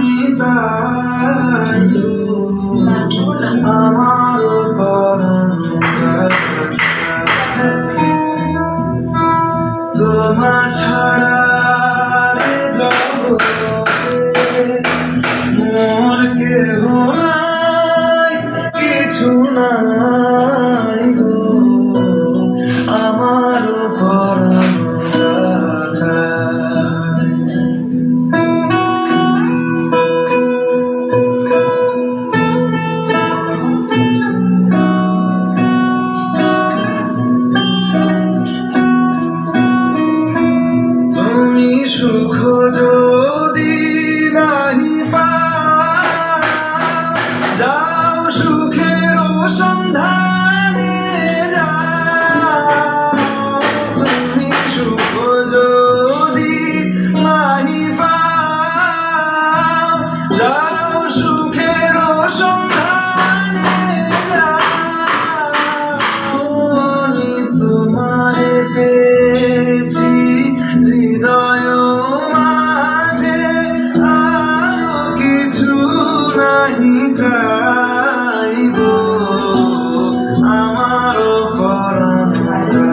আমি তাই আমার তোমার ছাড়া রে জগতে মোর কেহ নাই, কিছু নাই গো আমার পরাণ রাজা। তুমি সুখ যদি নাহি পাও, যাও সুখের সন্ধানে যাও। তুমি সুখ যদি নাহি পাও, যাও সুখের সন্ধানে যাও। আমি তোমারে পেয়েছি হৃদয় মাঝে, আরো কিছু নাহি চাই।